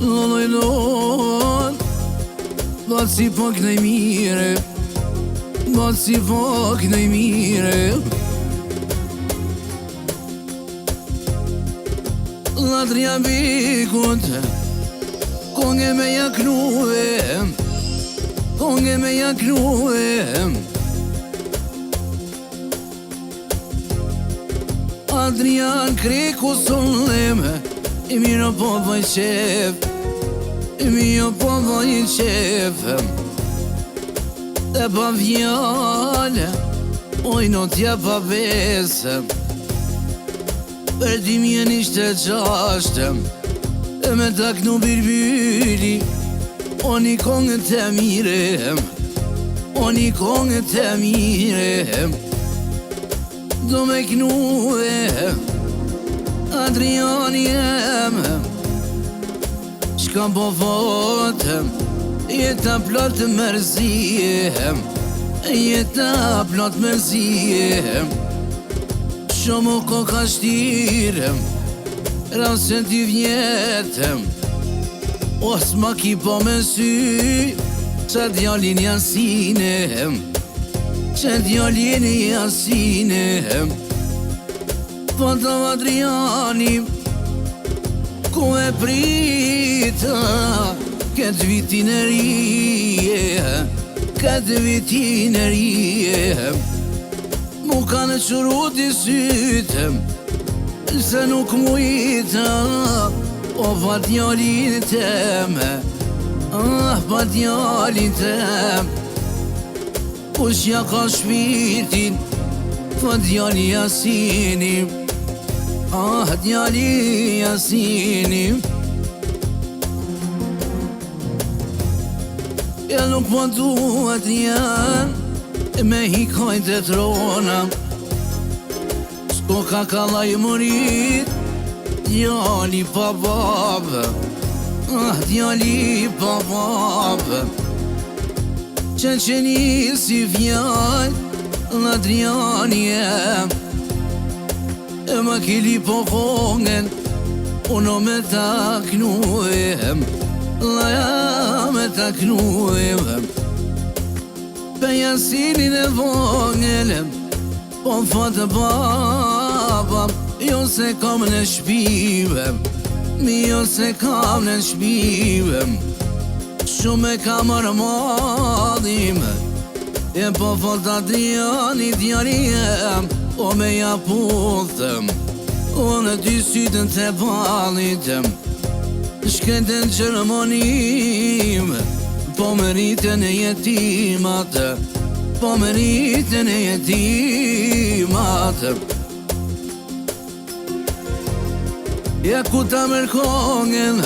Lojlon Bat si pak në mire Bat si pak në mire Ladria bikut Konge me jaknuve Konge me jaknuve Adrian Kreku sollem I mira po vaj qef I mira po vaj qef E pa vjale Oj no tja pa besem Për dimjen ishte qashtem E me taknu birbyri O një kongë të mirem O një kongë të mirem Do me knue Adriani jem Shka po fotem Jeta plot mërzijem Jeta plot mërzijem Shumë ko ka shtirem Rase t'i vjetem Os ma ki po me sy Qa djallin jasinem Qa djallin jasinem Po të Adriani Ku e prita Këtë vitin e rije Këtë vitin e rije Mu ka në qërut i sytem Se nuk mujta O pa djallin teme Pa djallin tem Ushja ka shpirtin Pa djalli jasinim djalli jasinim Ja nuk po duhet janë Me hikoj të trona Shko ka kalaj mërit Djalli pa babë Djalli pa babë Që si fjall L'Adriani jem E ma kili po kongen Uno me taknuem Laja me taknuem Për jasinin e vongelem Po fatë babam Jo se kam në shpivem Jo se kam në shpivem Shumë e kam armadim E po fatë Adriani djariem O me japullëtëm O në dy sytën të palitëm Shketën qërmonim Po më rritën e jetimat Po më rritën e jetimat Ja ku ta mërkongen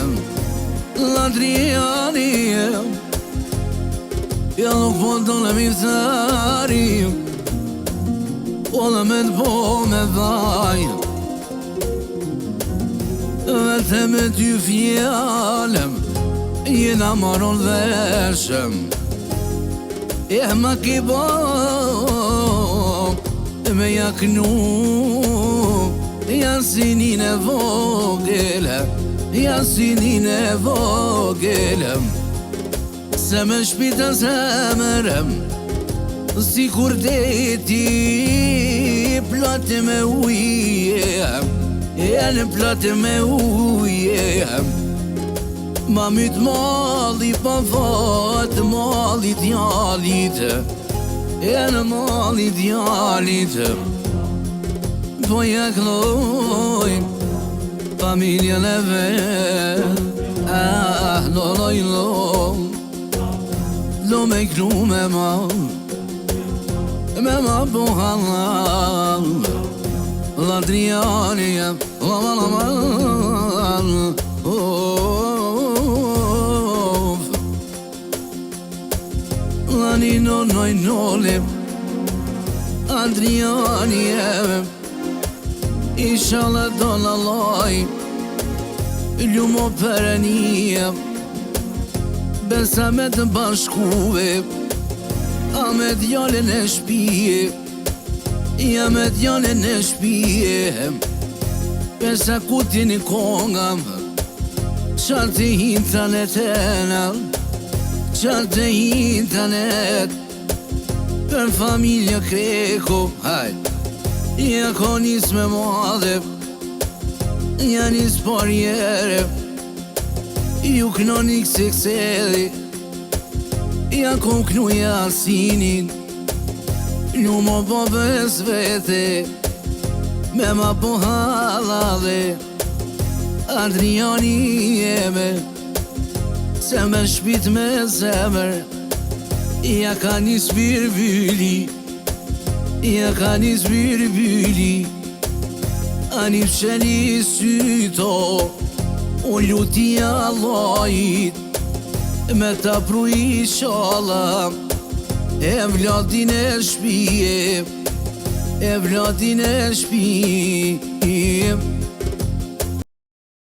L'Adriani Ja nuk po të në mizari O në me të po me vaj Vete me ty fjallem Jena maron veshëm E ma ki bo Me jaknu Jasinin e vogele Jasinin e vogele Se me shpita zemërem Si kur deti Plate me uje Janë plate me uje Ma mytë malli pa fatë Malli djallit Janë malli djallit Po jakloj Familjen e vet Loj Lo me kru me ma Me ma po halal L'Adriani La nino noi nole Adriani Inshallah don Allah Ljumo përënia Besa me të bashkuve A me djallën e shpije Ja me djallën e shpije Besa kutin i kongam Qatë internet e nal, qatë internet për familja Kreko, hajt ja ka nis me madhe, ja nis parjere, ju kno një kësekseli, ja kom knu jasinin, ju më po bes vete, me ma po halale, Adriani jeme, se me shpit me zemër, ja ka një zbirbyli, ja ka një zbirbyli, a një psheli syto, o luti Allahit, me ta pru i shala, e vladin e shpije, e vladin e shpije.